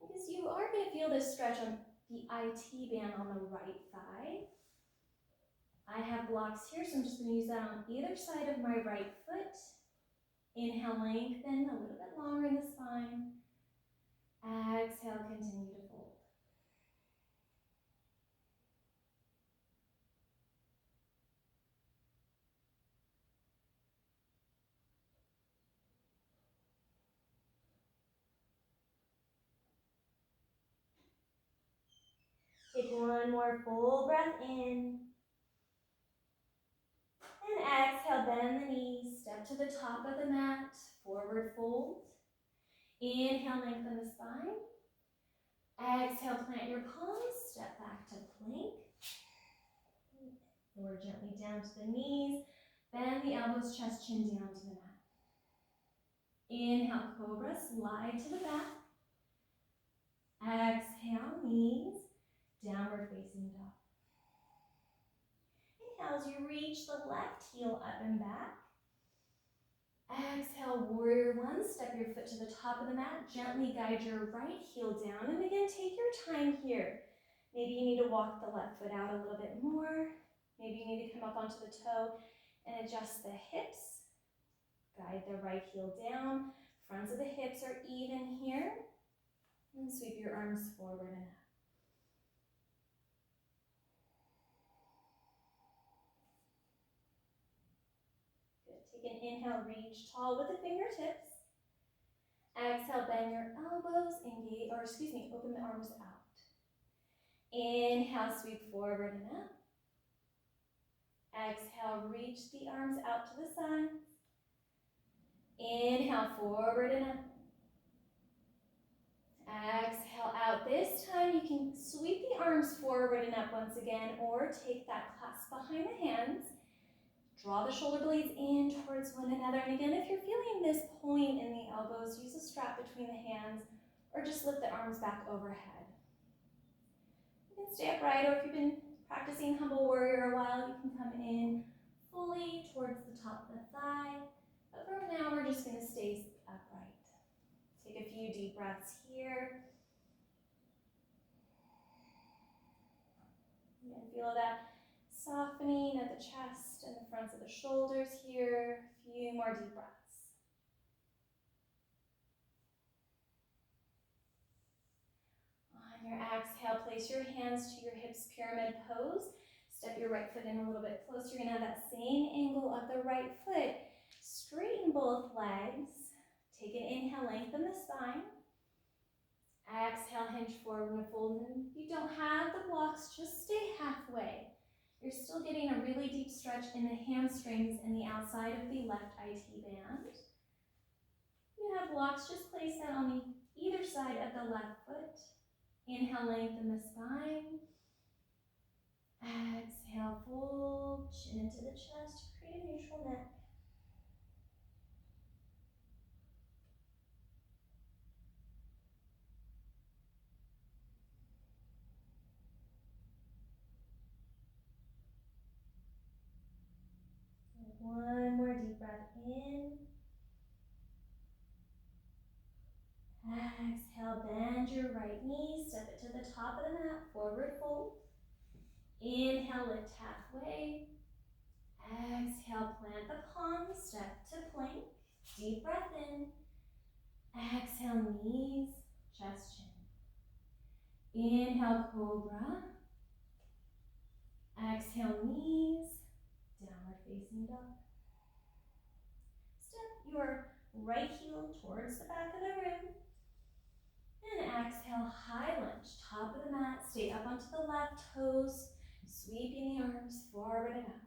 Because you are going to feel this stretch on the IT band on the right thigh. I have blocks here, so I'm just going to use that on either side of my right foot. Inhale, lengthen a little bit longer in the spine. Exhale, continue to fold. Take one more full breath in. And exhale, bend the knees, step to the top of the mat, forward fold. Inhale, lengthen the spine. Exhale, plant your palms, step back to plank. Lower gently down to the knees, bend the elbows, chest, chin down to the mat. Inhale, cobra, slide to the back. Exhale, knees, downward facing dog. Inhale as you reach the left heel up and back. Exhale, warrior one, step your foot to the top of the mat, gently guide your right heel down, and again, take your time here. Maybe you need to walk the left foot out a little bit more. Maybe you need to come up onto the toe and adjust the hips. Guide the right heel down. Fronts of the hips are even here. And sweep your arms forward and up. Good. Take an inhale, reach tall with the fingertips. Exhale, bend your elbows, engage, open the arms out. Inhale, sweep forward and up. Exhale, reach the arms out to the sides. Inhale, forward and up. Exhale out. This time you can sweep the arms forward and up once again, or take that clasp behind the hands. Draw the shoulder blades in towards one another. And again, if you're feeling this point in the elbows, use a strap between the hands, or just lift the arms back overhead. You can stay upright, or if you've been practicing Humble Warrior a while, you can come in fully towards the top of the thigh. But for now, we're just going to stay upright. Take a few deep breaths here. You can feel that softening of the chest and the fronts of the shoulders here. A few more deep breaths. On your exhale, place your hands to your hips, pyramid pose. Step your right foot in a little bit closer. You're going to have that same angle of the right foot. Straighten both legs. Take an inhale, lengthen the spine. Exhale, hinge forward and fold. And if you don't have the blocks, just stay halfway. You're still getting a really deep stretch in the hamstrings and the outside of the left IT band. You have blocks, just place that on the either side of the left foot. Inhale, lengthen the spine. Exhale, fold, chin into the chest, create a neutral neck. One more deep breath in. Exhale, bend your right knee, step it to the top of the mat, forward fold. Inhale, lift halfway. Exhale, plant the palms, step to plank. Deep breath in. Exhale, knees, chest, chin. Inhale, cobra. Exhale, knees, downward facing dog. Step your right heel towards the back of the room. And exhale, high lunge, top of the mat. Stay up onto the left toes, sweeping the arms forward and up.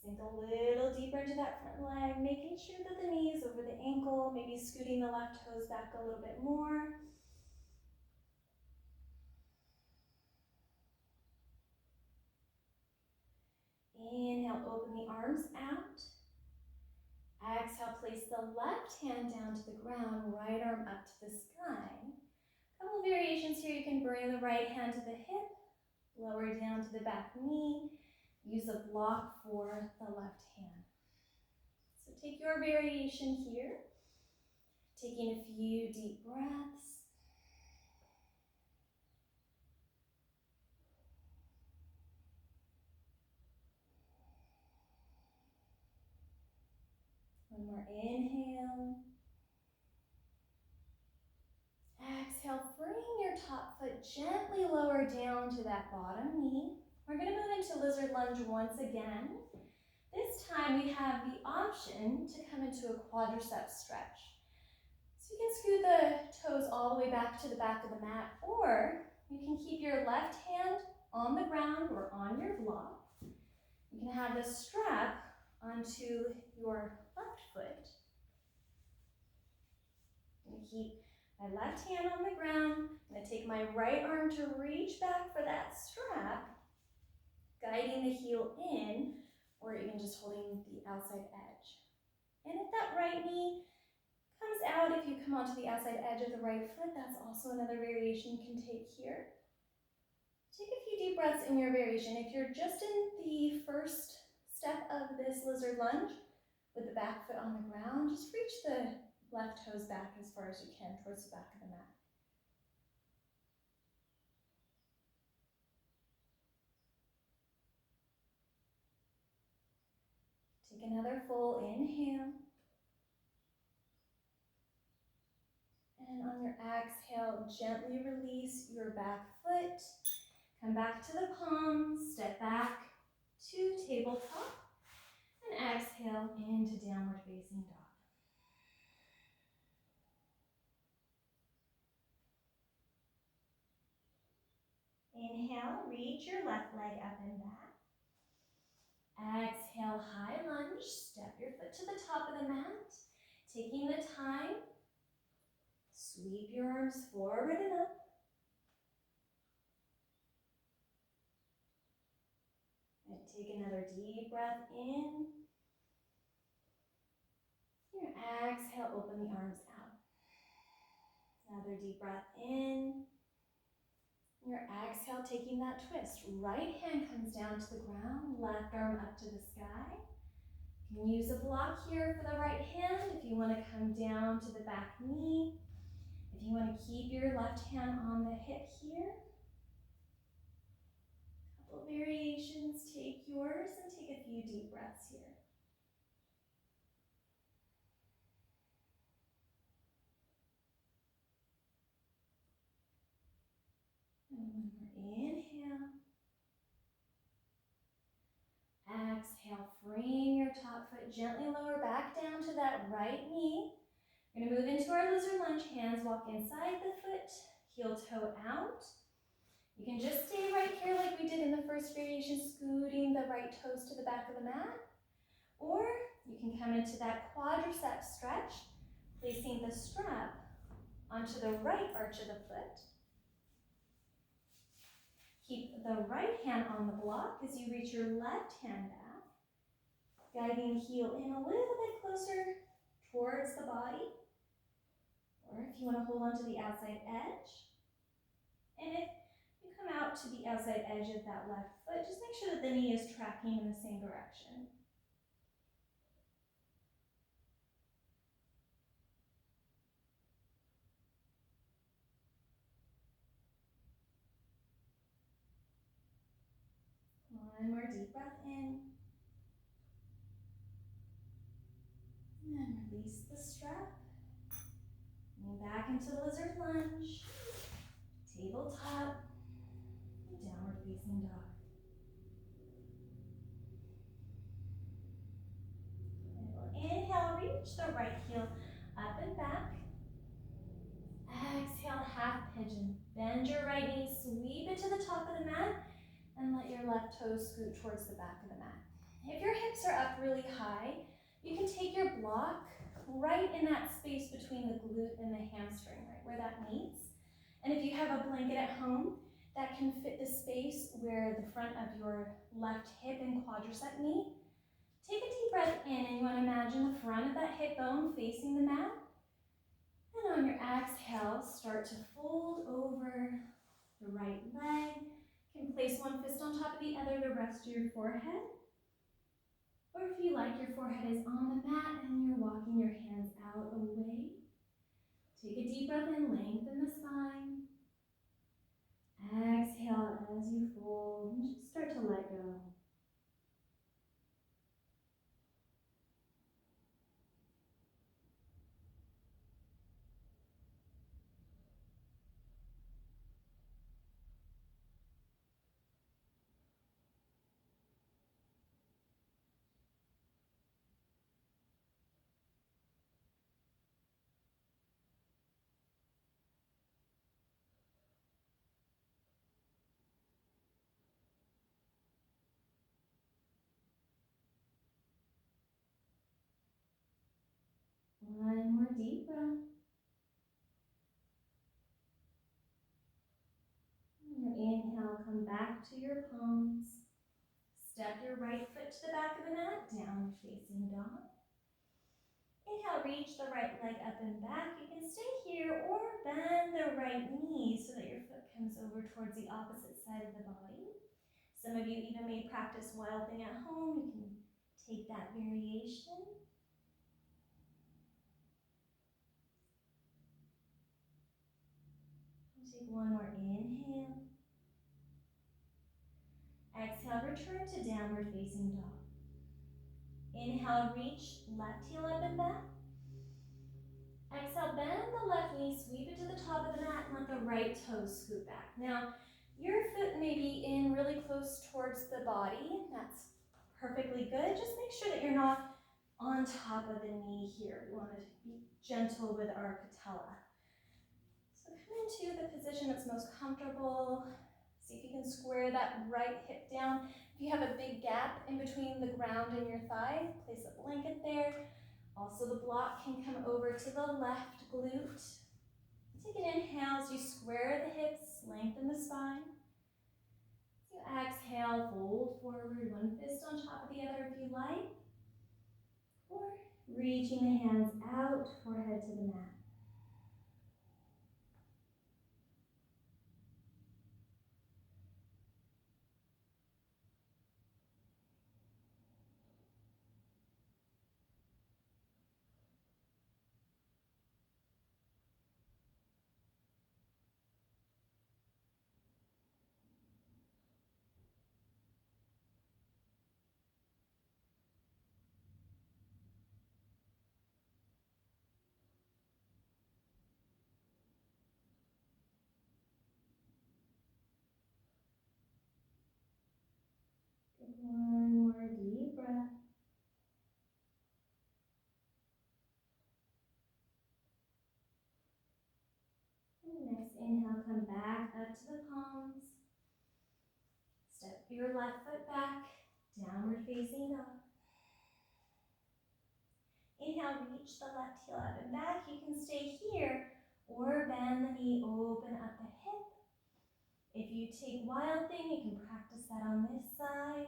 Sink a little deeper into that front leg, making sure that the knee is over the ankle, maybe scooting the left toes back a little bit more. Inhale, open the arms out. Exhale, place the left hand down to the ground, right arm up to the sky. A couple variations here. You can bring the right hand to the hip, lower down to the back knee. Use a block for the left hand. So take your variation here. Taking a few deep breaths. One more inhale. Exhale, bring your top foot gently lower down to that bottom knee. We're going to move into lizard lunge once again. This time we have the option to come into a quadricep stretch. So you can scoot the toes all the way back to the back of the mat, or you can keep your left hand on the ground or on your block. You can have the strap onto your left foot. I'm going to keep my left hand on the ground. I'm going to take my right arm to reach back for that strap, guiding the heel in, or even just holding the outside edge. And if that right knee comes out, if you come onto the outside edge of the right foot, that's also another variation you can take here. Take a few deep breaths in your variation. If you're just in the first step of this lizard lunge with the back foot on the ground, just reach the left toes back as far as you can towards the back of the mat. Take another full inhale. And on your exhale, gently release your back foot. Come back to the palms, step back to tabletop. exhale into downward facing dog. Inhale, reach your left leg up and back. Exhale, high lunge. Step your foot to the top of the mat. Taking the time, sweep your arms forward and up. And take another deep breath in. Your exhale, open the arms out. Another deep breath in. Your exhale, taking that twist. Right hand comes down to the ground, left arm up to the sky. You can use a block here for the right hand if you want to come down to the back knee. If you want to keep your left hand on the hip here. Couple variations, take yours and take a few deep breaths here. And one more inhale. Exhale, freeing your top foot, gently lower back down to that right knee. We're going to move into our lizard lunge. Hands walk inside the foot, heel toe out. You can just stay right here like we did in the first variation, scooting the right toes to the back of the mat. Or you can come into that quadricep stretch, placing the strap onto the right arch of the foot. Keep the right hand on the block as you reach your left hand back, guiding the heel in a little bit closer towards the body. Or if you want to hold on to the outside edge. And if you come out to the outside edge of that left foot, just make sure that the knee is tracking in the same direction. One more deep breath in. And then release the strap. Move back into lizard lunge, tabletop, and downward facing dog. And we'll inhale, reach the right heel up and back. Exhale, half pigeon. Bend your right knee, sweep it to the top of the mat, and let your left toes scoot towards the back of the mat. If your hips are up really high, you can take your block right in that space between the glute and the hamstring, right where that meets. And if you have a blanket at home, that can fit the space where the front of your left hip and quadricep meet. Take a deep breath in, and you want to imagine the front of that hip bone facing the mat. And on your exhale, start to fold over the right leg. You can place one fist on top of the other to rest your forehead. Or if you like, your forehead is on the mat and you're walking your hands out away. Take a deep breath in, lengthen the spine. Exhale as you fold and just start to let go. One more deep breath. And your inhale, come back to your palms. Step your right foot to the back of the mat, downward facing dog. Inhale, reach the right leg up and back. You can stay here or bend the right knee so that your foot comes over towards the opposite side of the body. Some of you even may practice wild thing at home. You can take that variation. Take one more inhale. Exhale, return to downward facing dog. Inhale, reach left heel up and back. Exhale, bend the left knee, sweep it to the top of the mat, and let the right toes scoot back. Now, your foot may be in really close towards the body. That's perfectly good. Just make sure that you're not on top of the knee here. We want to be gentle with our patella. So come into the position that's most comfortable. See if you can square that right hip down. If you have a big gap in between the ground and your thigh, place a blanket there. Also, the block can come over to the left glute. Take an inhale as you square the hips, lengthen the spine. As you exhale, fold forward, one fist on top of the other if you like. Or reaching the hands out, forehead to the mat. One more deep breath. And next inhale, come back up to the palms. Step your left foot back, downward facing dog. Inhale, reach the left heel up and back. You can stay here or bend the knee, open up the hip. If you take wild thing, you can practice that on this side.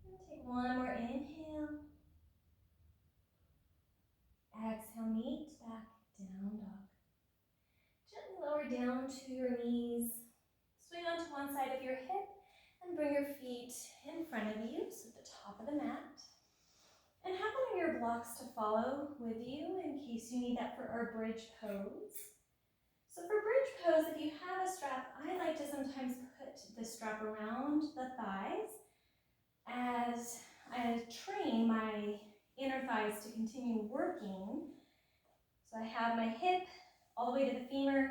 And take one more inhale. Exhale, meet back, down dog. Gently lower down to your knees. Swing onto one side of your hip and bring your feet in front of you, so at the top of the mat. And have one of your blocks to follow with you in case you need that for our bridge pose. So for bridge pose, if you have a strap, I like to sometimes put the strap around the thighs as I train my inner thighs to continue working. So I have my hip all the way to the femur,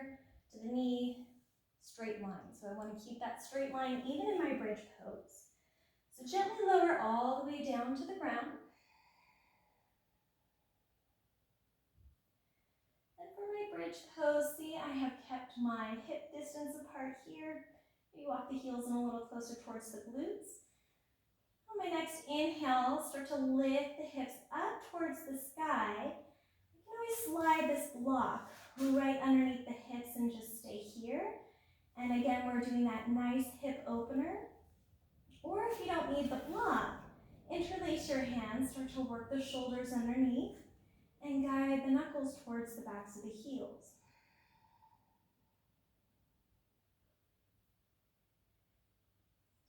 to the knee, straight line. So I want to keep that straight line even in my bridge pose. So gently lower all the way down to the ground. And for my bridge pose, see, I have kept my hip distance apart here. You walk the heels in a little closer towards the glutes. On my next inhale, start to lift the hips up towards the sky. You can always slide this block right underneath the hips and just stay here. And again, we're doing that nice hip opener. Or if you don't need the block, interlace your hands, start to work the shoulders underneath, and guide the knuckles towards the backs of the heels.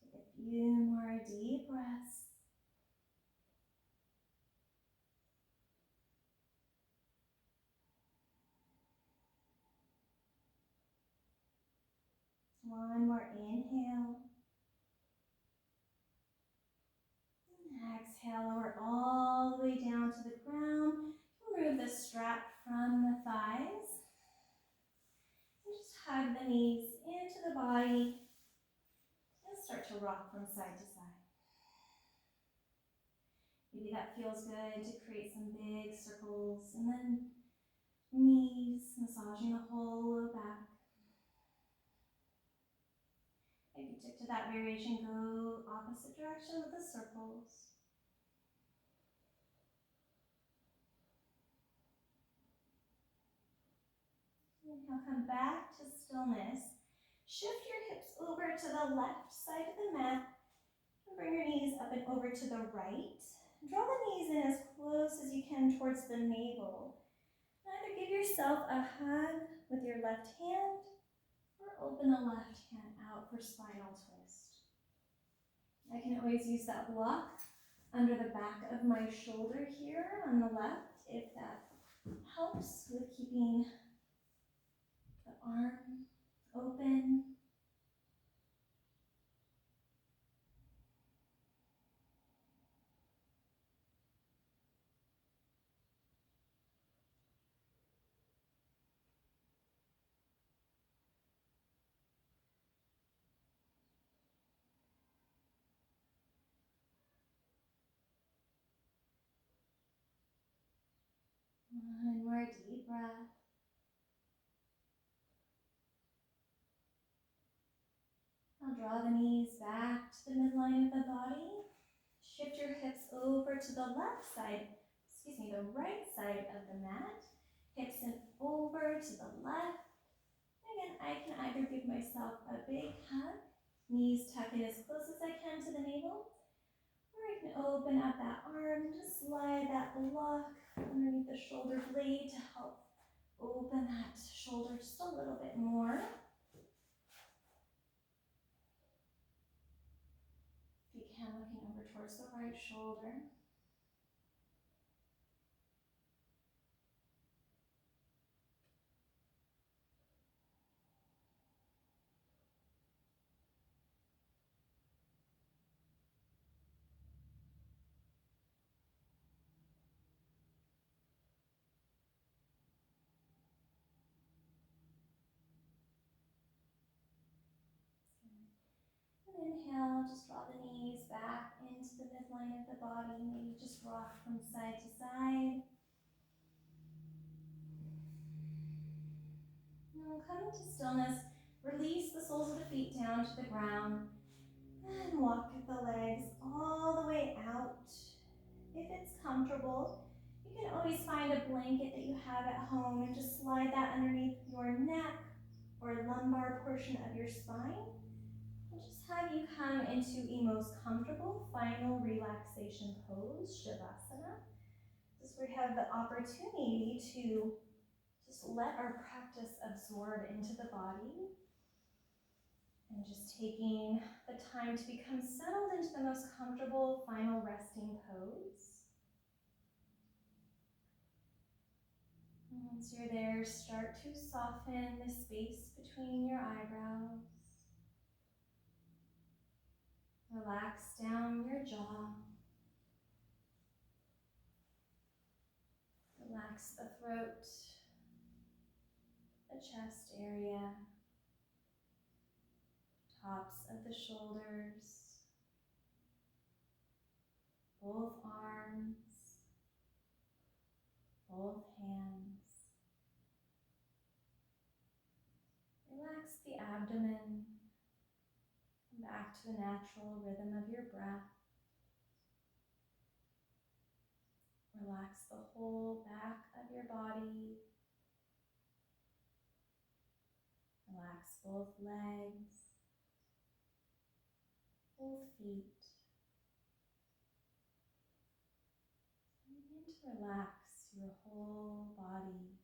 Take a few more deep breaths. One more inhale. And exhale, lower all the way down to the ground. Remove the strap from the thighs. And just hug the knees into the body and start to rock from side to side. Maybe that feels good to create some big circles, and then knees massaging the whole low back. If you stick to that variation, go opposite direction with the circles. Inhale, come back to stillness. Shift your hips over to the left side of the mat and bring your knees up and over to the right. Draw the knees in as close as you can towards the navel. Either give yourself a hug with your left hand or open the left hand out for spinal twist. I can always use that block under the back of my shoulder here on the left if that helps with keeping the arm open. One more deep breath. Now draw the knees back to the midline of the body. Shift your hips over to the the right side of the mat. Hips and over to the left. Again, I can either give myself a big hug, knees tuck in as close as I can to the navel, or I can open up that arm and just slide that block underneath the shoulder blade to help open that shoulder just a little bit more. If you can, looking over towards the right shoulder. And inhale, just draw the knees back into the midline of the body. Maybe just rock from side to side. Now come into stillness. Release the soles of the feet down to the ground. And walk the legs all the way out. If it's comfortable, you can always find a blanket that you have at home and just slide that underneath your neck or lumbar portion of your spine. And just have you come into a most comfortable final relaxation pose, Shavasana. This is where we have the opportunity to just let our practice absorb into the body. And just taking the time to become settled into the most comfortable final resting pose. And once you're there, start to soften the space between your eyebrows. Relax down your jaw. Relax the throat, the chest area, tops of the shoulders, both arms, both hands. Relax the abdomen. Come back to the natural rhythm of your breath. Relax the whole back of your body. Relax both legs, both feet. And begin to relax your whole body.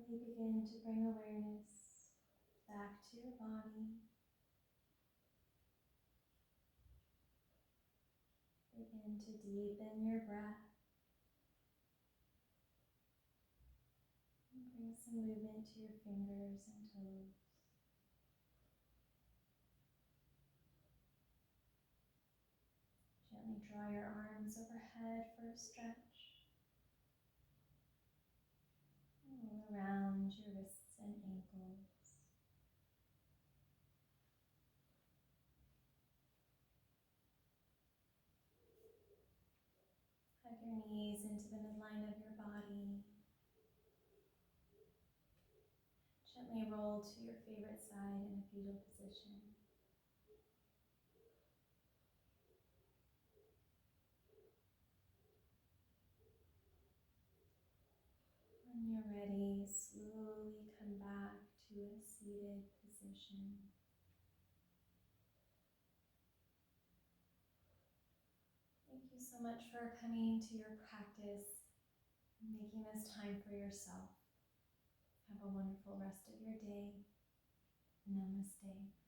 Really begin to bring awareness back to your body. Begin to deepen your breath. And bring some movement to your fingers and toes. Gently draw your arms overhead for a stretch. All around your wrists and ankles. Hug your knees into the midline of your body. Gently roll to your favorite side in a fetal position. When you're ready, slowly come back to a seated position. Thank you so much for coming to your practice and making this time for yourself. Have a wonderful rest of your day. Namaste.